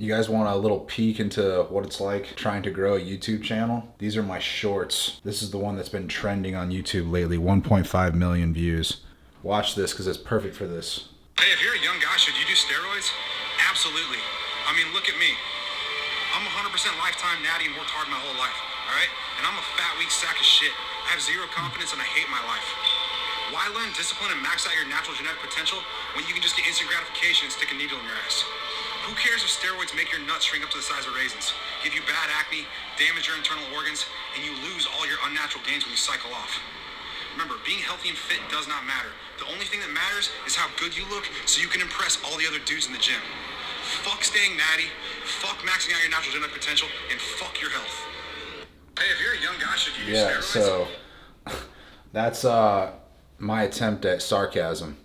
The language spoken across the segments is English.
You guys want a little peek into what it's like trying to grow a YouTube channel? These are my shorts. This is the one that's been trending on YouTube lately, 1.5 million views. Watch this because it's perfect for this. Hey, if you're a young guy, should you do steroids? Absolutely. I mean, look at me. I'm 100% lifetime natty and worked hard my whole life, all right? And I'm a fat, weak sack of shit. I have zero confidence and I hate my life. Why learn discipline and max out your natural genetic potential when you can just get instant gratification and stick a needle in your ass? Who cares if steroids make your nuts shrink up to the size of raisins, give you bad acne, damage your internal organs, and you lose all your unnatural gains when you cycle off? Remember, being healthy and fit does not matter. The only thing that matters is how good you look so you can impress all the other dudes in the gym. Fuck staying natty, fuck maxing out your natural genetic potential, and fuck your health. Hey, if you're a young guy, should you use steroids? So that's my attempt at sarcasm.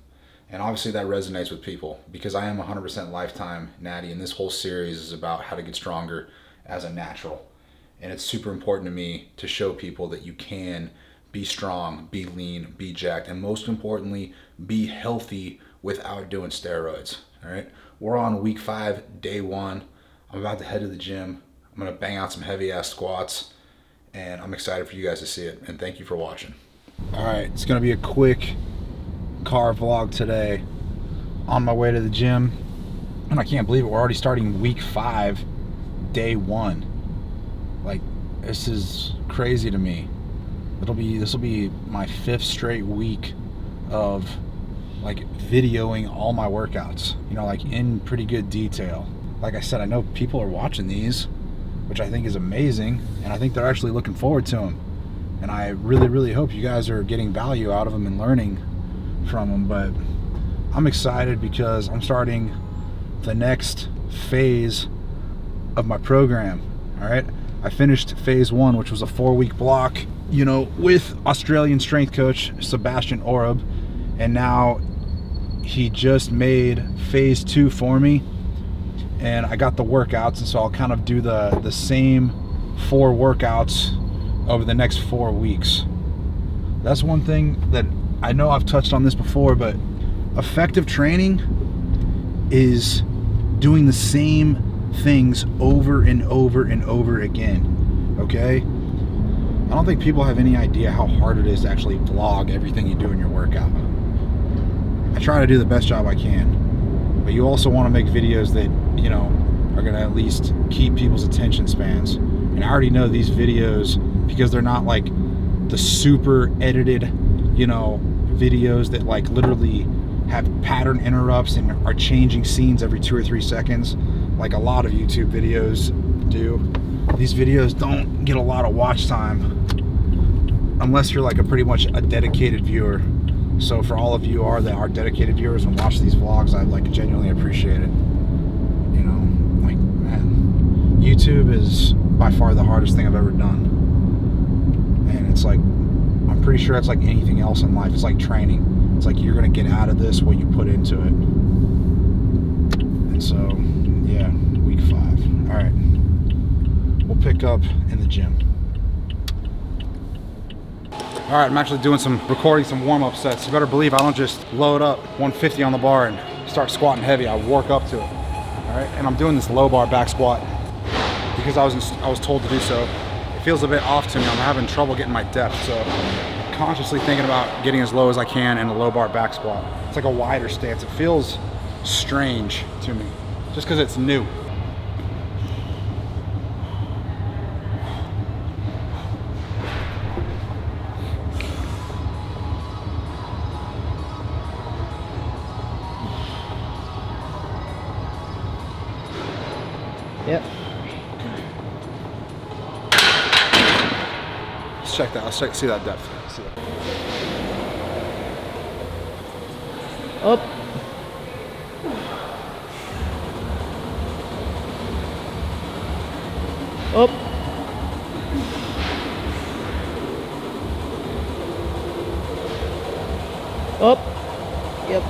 And obviously that resonates with people because I am 100% lifetime natty, and this whole series is about how to get stronger as a natural. And it's super important to me to show people that you can be strong, be lean, be jacked, and most importantly, be healthy without doing steroids. All right, we're on week 5, day 1. I'm about to head to the gym. I'm gonna bang out some heavy ass squats, and I'm excited for you guys to see it. And thank you for watching. All right, it's gonna be a quick car vlog today on my way to the gym, and I can't believe it, we're already starting week 5, day 1. Like, this is crazy to me. This will be my 5th straight week of like videoing all my workouts, you know, like in pretty good detail. Like I said, I know people are watching these, which I think is amazing, and I think they're actually looking forward to them, and I really hope you guys are getting value out of them and learning from them. But I'm excited because I'm starting the next phase of my program. All right, I finished phase 1, which was a 4-week block, you know, with Australian strength coach Sebastian Orub, and now he just made phase 2 for me, and I got the workouts, and so I'll kind of do the same 4 workouts over the next 4 weeks. That's one thing that I know I've touched on this before, but effective training is doing the same things over and over and over again, okay? I don't think people have any idea how hard it is to actually vlog everything you do in your workout. I try to do the best job I can, but you also want to make videos that, you know, are going to at least keep people's attention spans. And I already know these videos, because they're not like the super edited, you know, videos that like literally have pattern interrupts and are changing scenes every 2 or 3 seconds like a lot of YouTube videos do. These videos don't get a lot of watch time unless you're like pretty much a dedicated viewer. So for all of you that are dedicated viewers and watch these vlogs, I like genuinely appreciate it. You know, like, man, YouTube is by far the hardest thing I've ever done. And it's like, I'm pretty sure it's like anything else in life. It's like training. It's like you're gonna get out of this what you put into it. And so, yeah, week 5. All right, we'll pick up in the gym. All right, I'm actually recording some warm-up sets. You better believe I don't just load up 150 on the bar and start squatting heavy. I work up to it. All right, and I'm doing this low bar back squat because I was told to do so. It feels a bit off to me. I'm having trouble getting my depth, so I'm consciously thinking about getting as low as I can in a low bar back squat. It's like a wider stance. It feels strange to me just because it's new. Yep. Let's check that. See that depth. See that. Up. Up. Up. Yep.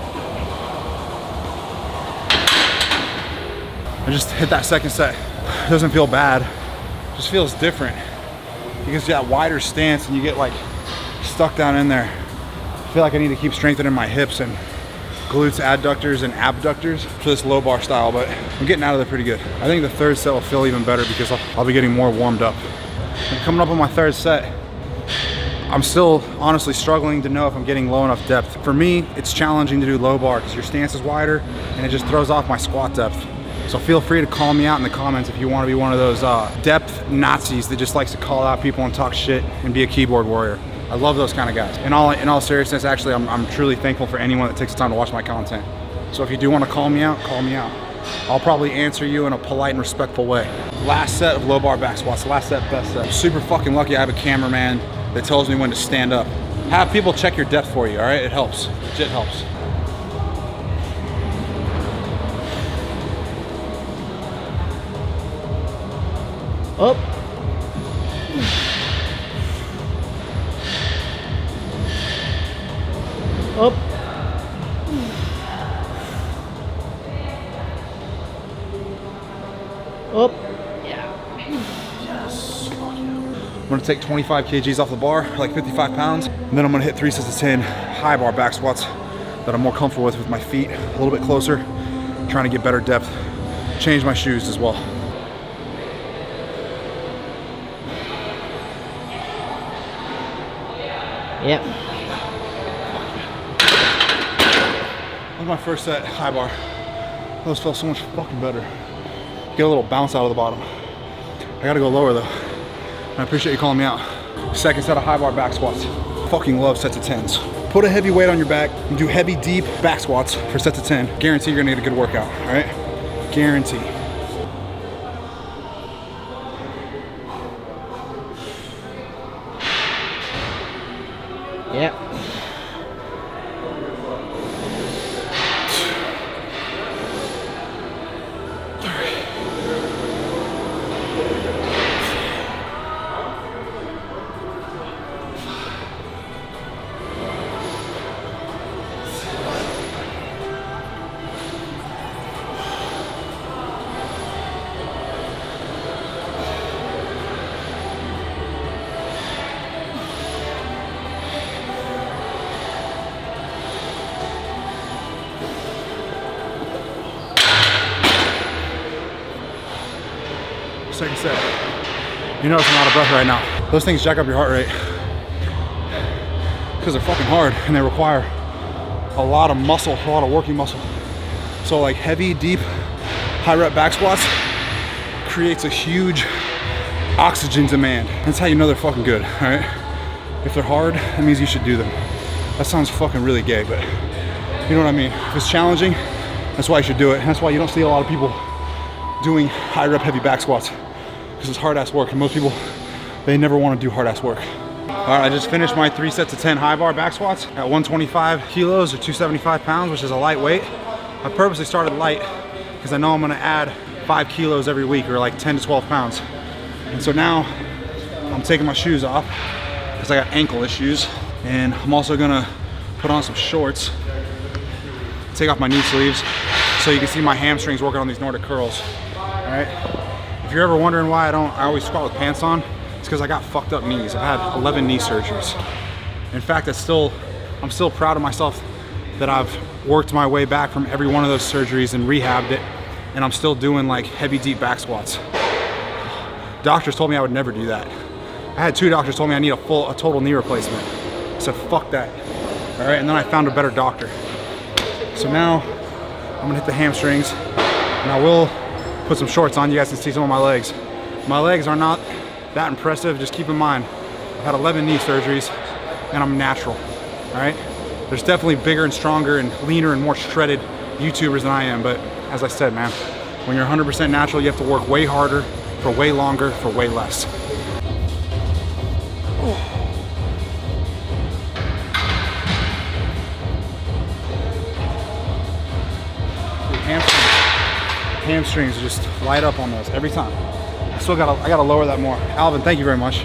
I just hit that second set. It doesn't feel bad. It just feels different because you got wider stance and you get like stuck down in there. I feel like I need to keep strengthening my hips and glutes, adductors, and abductors for this low bar style, but I'm getting out of there pretty good. I think the third set will feel even better because I'll be getting more warmed up. And coming up on my third set, I'm still honestly struggling to know if I'm getting low enough depth. For me, it's challenging to do low bar because your stance is wider and it just throws off my squat depth. So feel free to call me out in the comments if you want to be one of those depth Nazis that just likes to call out people and talk shit and be a keyboard warrior. I love those kind of guys. In all seriousness, actually, I'm truly thankful for anyone that takes the time to watch my content. So if you do want to call me out, call me out. I'll probably answer you in a polite and respectful way. Last set of low bar back squats, last set, best set. I'm super fucking lucky I have a cameraman that tells me when to stand up. Have people check your depth for you, all right? It helps, legit helps. Up. Up. Up. Yes. I'm gonna take 25 kgs off the bar, like 55 pounds, and then I'm gonna hit 3 sets of 10 high bar back squats that I'm more comfortable with my feet a little bit closer, trying to get better depth. Change my shoes as well. Yep. That was my first set, high bar. Those felt so much fucking better. Get a little bounce out of the bottom. I gotta go lower though. And I appreciate you calling me out. Second set of high bar back squats. Fucking love sets of 10s. Put a heavy weight on your back and do heavy, deep back squats for sets of 10. Guarantee you're gonna get a good workout, all right? Guarantee. Yep. Second set. You notice I'm out of breath right now. Those things jack up your heart rate because they're fucking hard and they require a lot of muscle, a lot of working muscle. So like heavy, deep, high rep back squats creates a huge oxygen demand. That's how you know they're fucking good, all right? If they're hard, that means you should do them. That sounds fucking really gay, but you know what I mean? If it's challenging, that's why you should do it. And that's why you don't see a lot of people doing high rep heavy back squats, because it's hard ass work, and most people, they never want to do hard ass work. All right, I just finished my 3 sets of 10 high bar back squats at 125 kilos or 275 pounds, which is a light weight. I purposely started light because I know I'm gonna add 5 kilos every week, or like 10 to 12 pounds. And so now I'm taking my shoes off because I got ankle issues, and I'm also gonna put on some shorts, take off my knee sleeves so you can see my hamstrings working on these Nordic curls. All right. If you're ever wondering why I always squat with pants on, it's because I got fucked up knees. I've had 11 knee surgeries. In fact, I'm still proud of myself that I've worked my way back from every one of those surgeries and rehabbed it, and I'm still doing like heavy, deep back squats. Doctors told me I would never do that. I had 2 doctors told me I need a total knee replacement. I said, fuck that. All right, and then I found a better doctor. So now I'm gonna hit the hamstrings, and I will put some shorts on. You guys can see some of my legs. My legs are not that impressive. Just keep in mind, I've had 11 knee surgeries and I'm natural, all right? There's definitely bigger and stronger and leaner and more shredded YouTubers than I am, but as I said, man, when you're 100% natural, you have to work way harder, for way longer, for way less. Hamstrings just light up on those every time. I gotta lower that more. Alvin, thank you very much.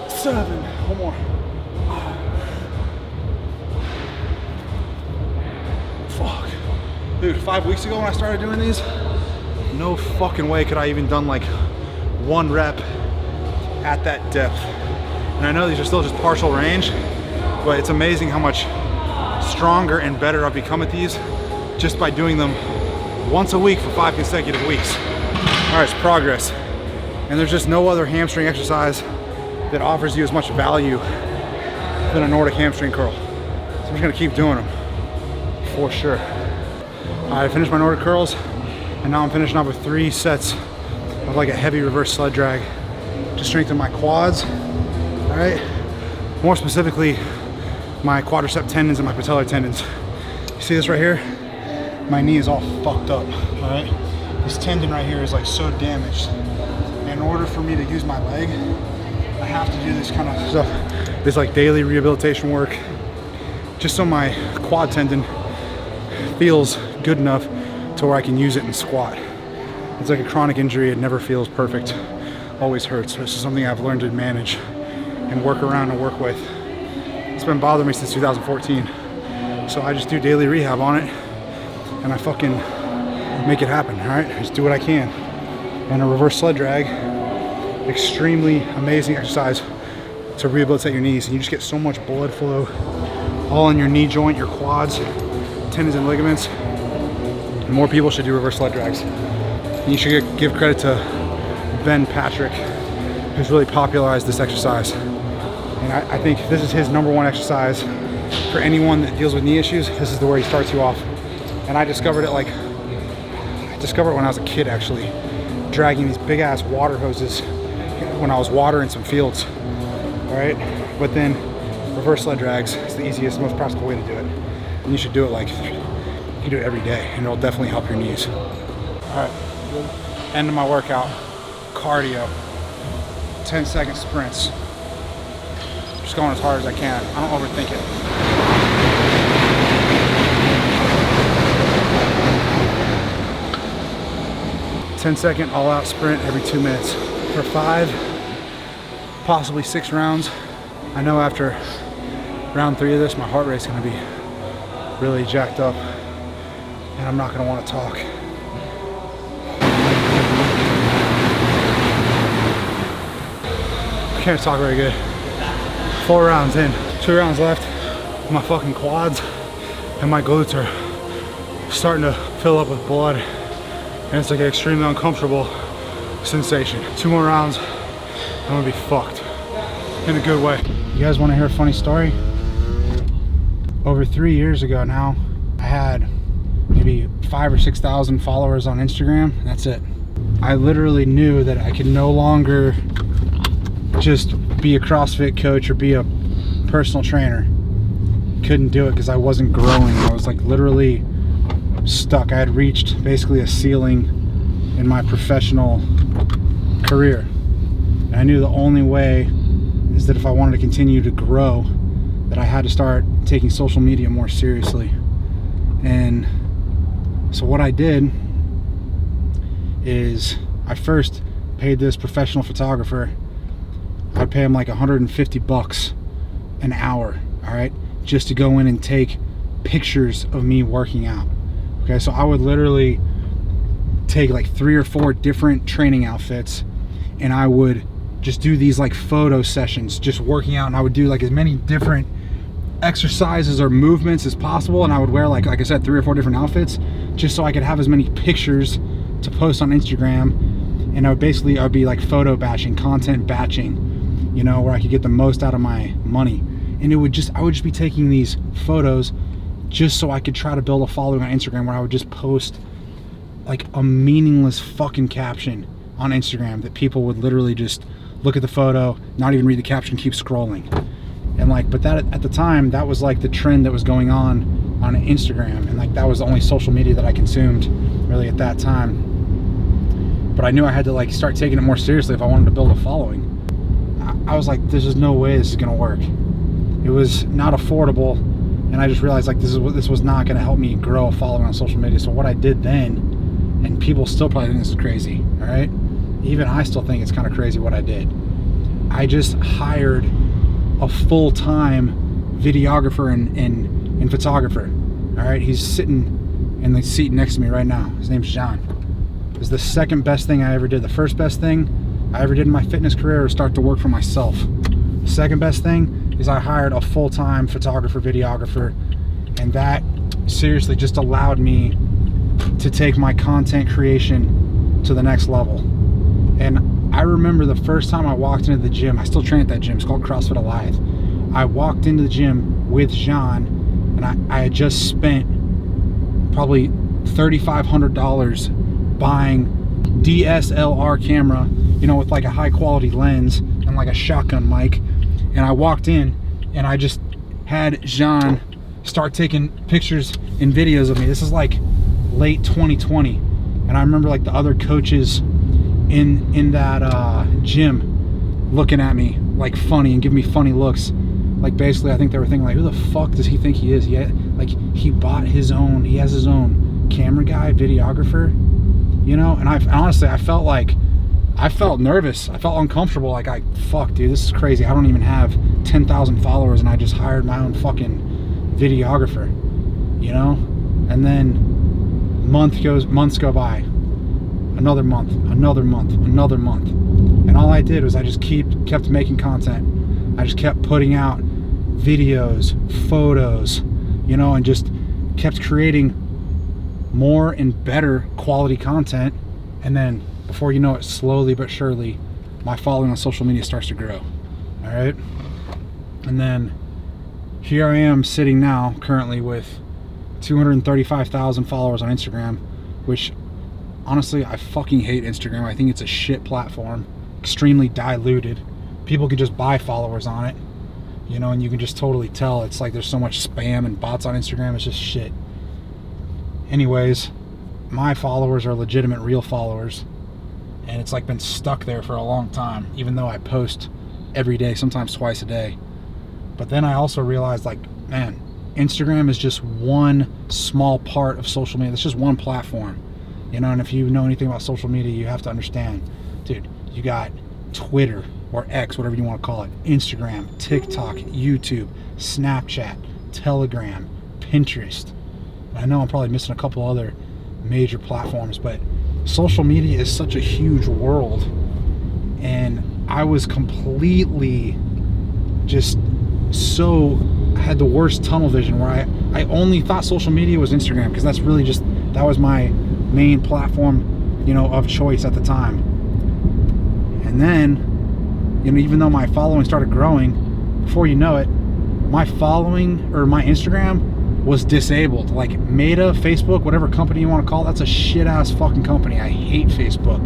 7, one more. Dude, 5 weeks ago when I started doing these, no fucking way could I even done like 1 rep at that depth. And I know these are still just partial range, but it's amazing how much stronger and better I've become at these just by doing them once a week for 5 consecutive weeks. All right, it's progress. And there's just no other hamstring exercise that offers you as much value than a Nordic hamstring curl. So I'm just gonna keep doing them for sure. All right, I finished my Nordic curls, and now I'm finishing off with 3 sets of like a heavy reverse sled drag to strengthen my quads. All right, more specifically, my quadricep tendons and my patellar tendons. You see this right here? My knee is all fucked up, all right? This tendon right here is like so damaged. And in order for me to use my leg, I have to do this kind of stuff, this like daily rehabilitation work, just so my quad tendon feels good enough to where I can use it and squat. It's like a chronic injury, it never feels perfect, always hurts. This is something I've learned to manage and work around and work with. It's been bothering me since 2014. So I just do daily rehab on it, and I fucking make it happen, all right? I just do what I can. And a reverse sled drag, extremely amazing exercise to rehabilitate your knees. And you just get so much blood flow all in your knee joint, your quads, tendons and ligaments. And more people should do reverse sled drags. And you should give credit to Ben Patrick, who's really popularized this exercise. And I think this is his #1 exercise for anyone that deals with knee issues. This is the way he starts you off. And I discovered it when I was a kid, actually, dragging these big ass water hoses when I was watering some fields. All right, but then reverse sled drags is the easiest, most practical way to do it. And you should do it like, you can do it every day, and it'll definitely help your knees. All right, end of my workout, cardio, 10-second sprints. Just going as hard as I can. I don't overthink it. Ten-second all-out sprint every 2 minutes for 5, possibly 6 rounds. I know after round 3 of this, my heart rate's gonna be really jacked up, and I'm not gonna want to talk. I can't talk very good. 4 rounds in, 2 rounds left. My fucking quads and my glutes are starting to fill up with blood, and it's like an extremely uncomfortable sensation. 2 more rounds, I'm gonna be fucked in a good way. You guys want to hear a funny story? Over 3 years ago now, I had maybe 5,000 or 6,000 followers on Instagram. That's it. I literally knew that I could no longer just be a CrossFit coach or be a personal trainer. Couldn't do it because I wasn't growing. I was like literally stuck. I had reached basically a ceiling in my professional career. And I knew the only way is that if I wanted to continue to grow, that I had to start taking social media more seriously. And so what I did is I first paid this professional photographer. I'd pay him like $150 an hour, all right, just to go in and take pictures of me working out. Okay, so I would literally take like 3 or 4 different training outfits, and I would just do these like photo sessions, just working out, and I would do like as many different exercises or movements as possible, and I would wear like I said 3 or 4 different outfits just so I could have as many pictures to post on Instagram. And I'd be like photo batching, content batching, you know, where I could get the most out of my money. And I would just be taking these photos just so I could try to build a following on Instagram, where I would just post like a meaningless fucking caption on Instagram that people would literally just look at the photo, not even read the caption, keep scrolling. And like, but that at the time, that was like the trend that was going on Instagram, and like that was the only social media that I consumed really at that time. But I knew I had to like start taking it more seriously if I wanted to build a following. I was like, there's just no way this is gonna work. It was not affordable, and I just realized like this was not gonna help me grow a following on social media. So what I did then, and people still probably think this is crazy, all right? Even I still think it's kind of crazy what I did. I just hired a full-time videographer and photographer. All right, he's sitting in the seat next to me right now. His name's John. It was the second best thing I ever did. The first best thing I ever did in my fitness career was start to work for myself. The second best thing is I hired a full-time photographer, videographer, and that seriously just allowed me to take my content creation to the next level. And I remember the first time I walked into the gym, I still train at that gym, it's called CrossFit Alive. I walked into the gym with John, and I had just spent probably $3,500 buying DSLR camera, you know, with like a high quality lens and like a shotgun mic. And I walked in and I just had Jean start taking pictures and videos of me. This is like late 2020. And I remember like the other coaches in that gym looking at me like funny and giving me funny looks. Like basically I think they were thinking like, who the fuck does he think he is? He bought his own, he has his own camera guy, videographer, you know? And honestly, I felt nervous. I felt uncomfortable. Like, fuck, dude, this is crazy. I don't even have 10,000 followers and I just hired my own fucking videographer, you know? And then months go by, another month, and all I did was I just kept making content. I just kept putting out videos, photos, you know, and just kept creating more and better quality content. And then before you know it, slowly but surely, my following on social media starts to grow. All right. And then here I am sitting now currently with 235,000 followers on Instagram, which honestly, I fucking hate Instagram. I think it's a shit platform, extremely diluted. People can just buy followers on it, you know, and you can just totally tell. It's like there's so much spam and bots on Instagram. It's just shit. Anyways, my followers are legitimate, real followers, and it's like been stuck there for a long time, even though I post every day, sometimes twice a day. But then I also realized, like, man, Instagram is just one small part of social media. It's just one platform, you know. And if you know anything about social media, you have to understand, dude, you got Twitter, or X, whatever you want to call it, Instagram, TikTok, YouTube, Snapchat, Telegram, Pinterest. I know I'm probably missing a couple other major platforms, but social media is such a huge world, and I was completely just I had the worst tunnel vision where I only thought social media was Instagram, because that was my main platform, you know, of choice at the time. And then, you know, even though my following started growing, before you know it, my following, or my Instagram, was disabled. Like Meta, Facebook, whatever company you want to call it, that's a shit ass fucking company. I hate Facebook.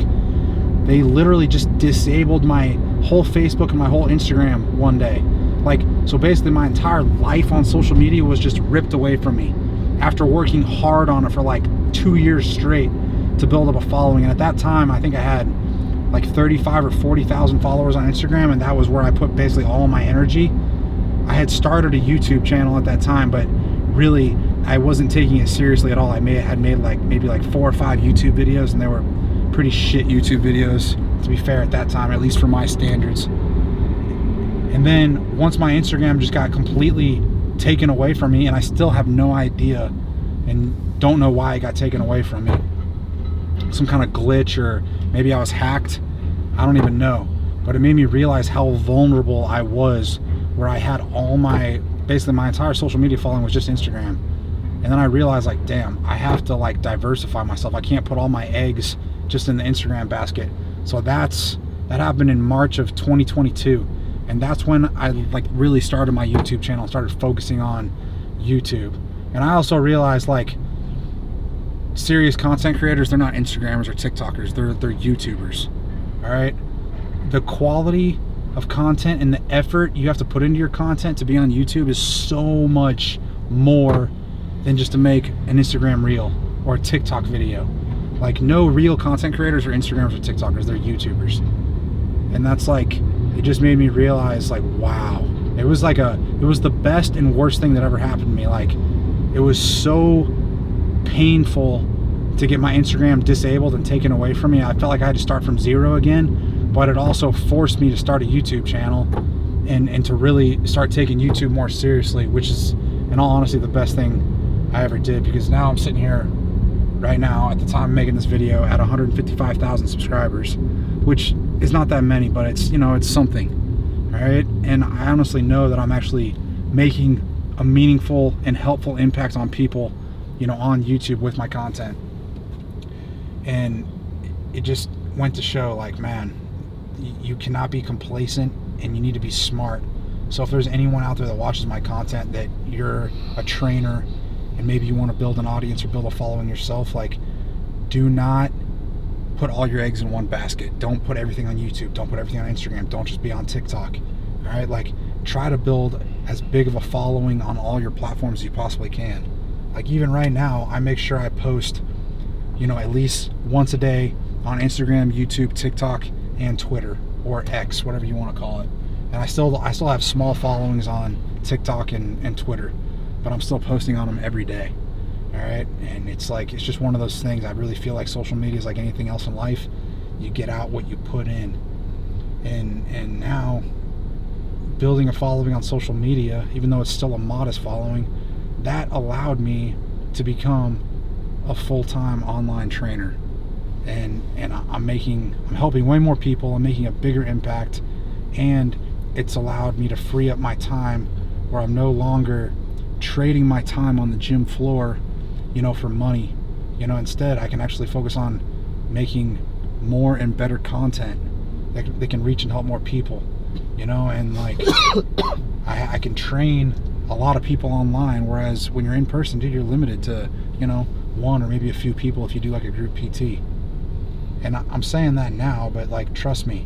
They literally just disabled my whole Facebook and my whole Instagram one day. Like, so basically my entire life on social media was just ripped away from me after working hard on it for like 2 years straight to build up a following. And at that time, I think I had like 35 or 40,000 followers on Instagram, and that was where I put basically all my energy. I had started a YouTube channel at that time, but really I wasn't taking it seriously at all. I had made like maybe like 4 or 5 YouTube videos, and they were pretty shit YouTube videos, to be fair, at that time, at least for my standards. And then once my Instagram just got completely taken away from me, and I still have no idea and don't know why it got taken away from me. Some kind of glitch, or maybe I was hacked. I don't even know. But it made me realize how vulnerable I was, where I had basically my entire social media following was just Instagram. And then I realized, like, damn, I have to like diversify myself. I can't put all my eggs just in the Instagram basket. So that happened in March of 2022. And that's when I like really started my YouTube channel, started focusing on YouTube. And I also realized, like, serious content creators, they're not Instagrammers or TikTokers, they're YouTubers. All right, the quality of content and the effort you have to put into your content to be on YouTube is so much more than just to make an Instagram reel or a TikTok video. Like, no real content creators are Instagrammers or TikTokers, they're YouTubers. And that's like, it just made me realize, like, wow, it was the best and worst thing that ever happened to me. Like, it was so painful to get my Instagram disabled and taken away from me. I felt like I had to start from zero again, but it also forced me to start a YouTube channel and to really start taking YouTube more seriously, which is, in all honesty, the best thing I ever did, because now I'm sitting here right now at the time of making this video at 155,000 subscribers, which is not that many, but it's, you know, it's something. All right, and I honestly know that I'm actually making a meaningful and helpful impact on people, you know, on YouTube with my content. And it just went to show, like, man, you cannot be complacent and you need to be smart. So if there's anyone out there that watches my content that you're a trainer and maybe you want to build an audience or build a following yourself, like, do not put all your eggs in one basket. Don't put everything on YouTube. Don't put everything on Instagram. Don't just be on TikTok. All right, like, try to build as big of a following on all your platforms as you possibly can. Like, even right now, I make sure I post, you know, at least once a day on Instagram, YouTube, TikTok, and Twitter, or X, whatever you want to call it. And I still have small followings on TikTok and Twitter, but I'm still posting on them every day. All right, and it's like, it's just one of those things. I really feel like social media is like anything else in life. You get out what you put in. And now, building a following on social media, even though it's still a modest following, that allowed me to become a full-time online trainer. And I'm helping way more people. I'm making a bigger impact, and it's allowed me to free up my time where I'm no longer trading my time on the gym floor, you know, for money. You know, instead I can actually focus on making more and better content that can reach and help more people, you know. And like, I can train a lot of people online, whereas when you're in person, dude, you're limited to, you know, one or maybe a few people if you do like a group PT. And I'm saying that now, but like, trust me,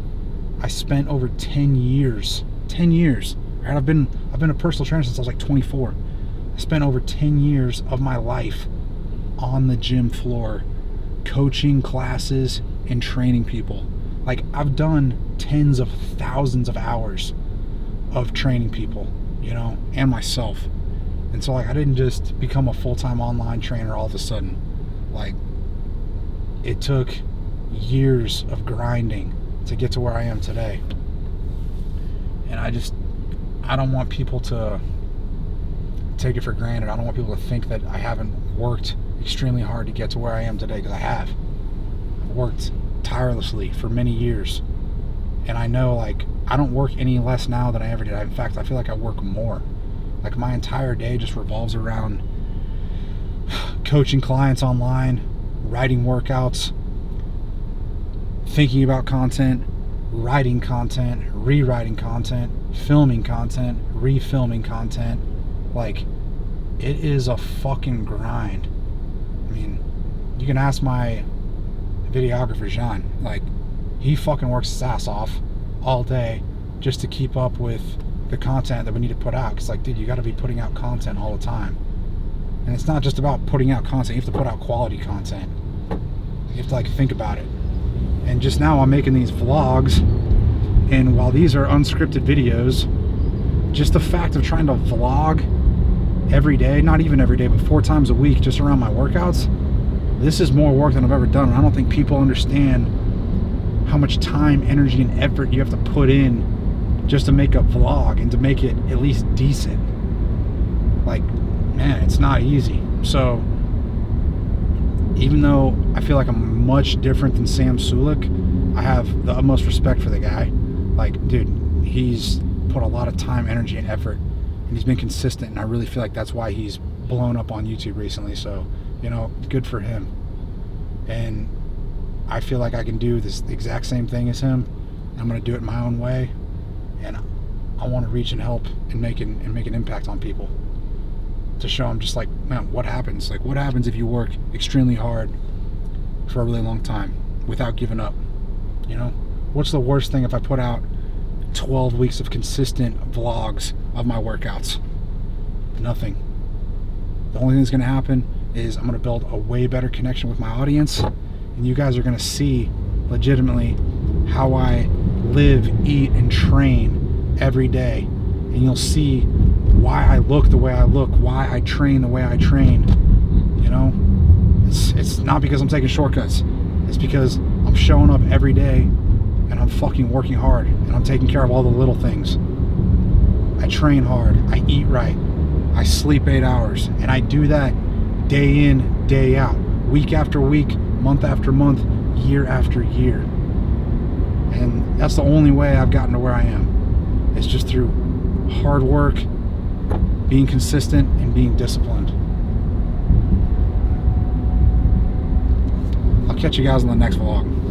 I spent over 10 years, right? I've been a personal trainer since I was like 24. I spent over 10 years of my life on the gym floor, coaching classes and training people. Like, I've done tens of thousands of hours of training people, you know, and myself. And so, like, I didn't just become a full-time online trainer all of a sudden. Like, it took years of grinding to get to where I am today. And I don't want people to take it for granted. I don't want people to think that I haven't worked extremely hard to get to where I am today, because I have. I've worked tirelessly for many years. And I know, like, I don't work any less now than I ever did. In fact, I feel like I work more. Like, my entire day just revolves around coaching clients online, writing workouts, thinking about content, writing content, rewriting content, filming content, refilming content. Like, it is a fucking grind. I mean, you can ask my videographer, Jean. Like, he fucking works his ass off all day just to keep up with the content that we need to put out. Because, like, dude, you got to be putting out content all the time. And it's not just about putting out content. You have to put out quality content. You have to, like, think about it. And just now I'm making these vlogs, and while these are unscripted videos, just the fact of trying to vlog every day, not even every day, but 4 times a week just around my workouts, this is more work than I've ever done. And I don't think people understand how much time, energy, and effort you have to put in just to make a vlog and to make it at least decent. Like, man, it's not easy. So even though I feel like I'm much different than Sam Sulik, I have the utmost respect for the guy. Like, dude, he's put a lot of time, energy, and effort, and he's been consistent, and I really feel like that's why he's blown up on YouTube recently. So, you know, good for him. And I feel like I can do this exact same thing as him. I'm going to do it my own way, and I want to reach and help and make an impact on people, to show them just like, man, what happens? Like, what happens if you work extremely hard for a really long time without giving up? You know, what's the worst thing if I put out 12 weeks of consistent vlogs of my workouts? Nothing. The only thing that's going to happen is I'm going to build a way better connection with my audience, and you guys are going to see legitimately how I live, eat, and train every day. And you'll see why I look the way I look, why I train the way I train. You know, it's not because I'm taking shortcuts. It's because I'm showing up every day and I'm fucking working hard, and I'm taking care of all the little things. I train hard, I eat right, I sleep 8 hours, and I do that day in, day out. week after week, month after month, year after year. And that's the only way I've gotten to where I am. It's just through hard work, being consistent, and being disciplined. I'll catch you guys in the next vlog.